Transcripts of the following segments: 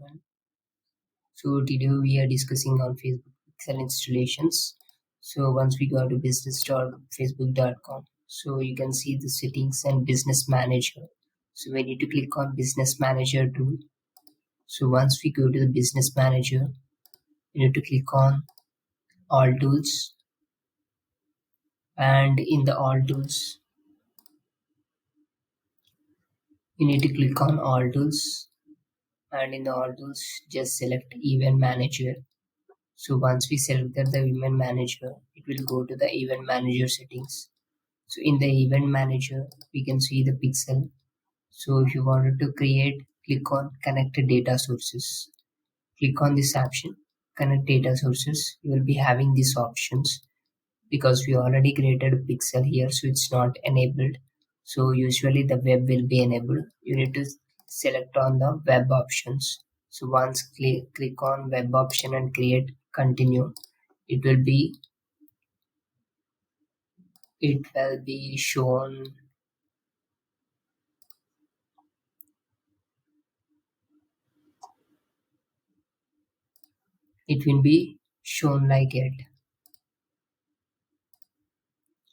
everyone. So today we are discussing on Facebook Pixel installations. So once we go to business.facebook.com, so you can see the settings and business manager. So we need to click on business manager tool. So once we go to the business manager, you need to click on all tools, and in the all tools, you need to click on all tools, and in the all tools, just select event manager. So once we selected the event manager, it will go to the event manager settings. So in the event manager, we can see the pixel. So if you wanted to create, click on connect data sources. Click on this option, connect data sources. You will be having these options because we already created a pixel here, so it's not enabled. So usually the web will be enabled. You need to select on the web options. So once click on web option and create continue, it will be shown. It will be shown like it.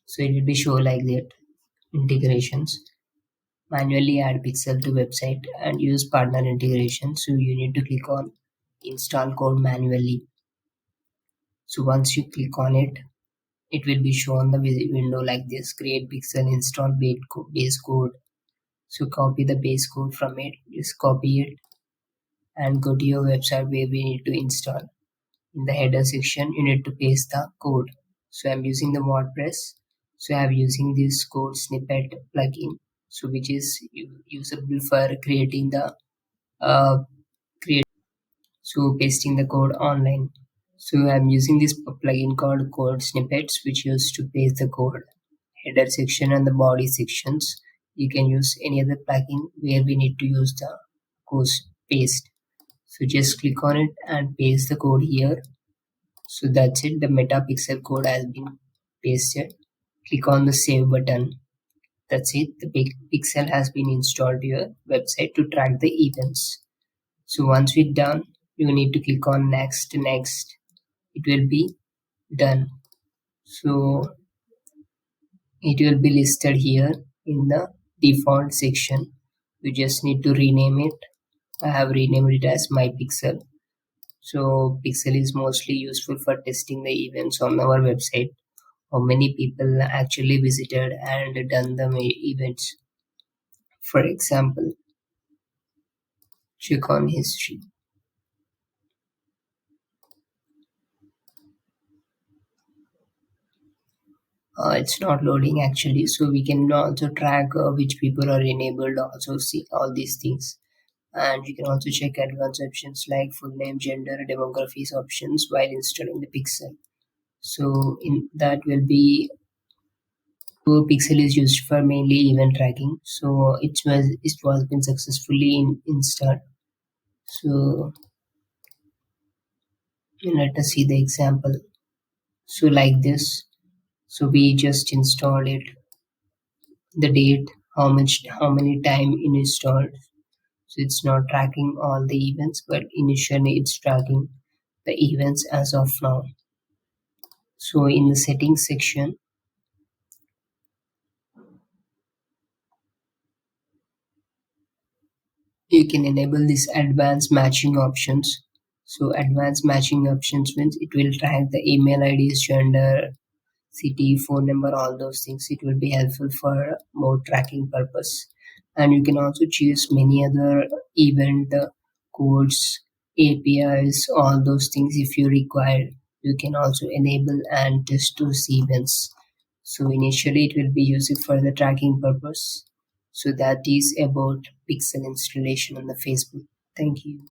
So it will be show like that. Integrations, manually add pixel to website and use partner integration. So you need to click on install code manually. So once you click on it, it will be shown the window like this: create pixel, install base code. So copy the base code from it, just copy it and go to your website where we need to install. In the header section, you need to paste the code. So I'm using the WordPress, so I'm using this code snippet plugin, so which is usable for creating the uh, pasting the code online. So I'm using this plugin called code snippets, which used to paste the code. Header section and the body sections, you can use any other plugin where we need to use the code paste. So just click on it and paste the code here. So that's it, the metapixel code has been pasted. Click on the save button. That's it, the big pixel has been installed to your website to track the events. So once we're done, you need to click on next. It will be done. So it will be listed here in the default section. You just need to rename it. I have renamed it as my pixel. So pixel is mostly useful for testing the events on our website. How many people actually visited and done the events. For example, check on history. It's not loading actually, so we can also track which people are enabled, also see all these things. And you can also check advanced options like full name, gender, demographies options while installing the pixel. So in that will be pixel is used for mainly event tracking. So it was been successfully installed. So let us see the example. So like this, so we just installed it, the date, how many time installed. So it's not tracking all the events, but initially it's tracking the events as of now. So in the settings section, you can enable this advanced matching options. So advanced matching options means it will track the email IDs, gender, city, phone number, all those things. It will be helpful for more tracking purpose. And you can also choose many other event codes, APIs, all those things if you require. You can also enable and test those events. So initially it will be used for the tracking purpose. So that is about pixel installation on the Facebook. Thank you.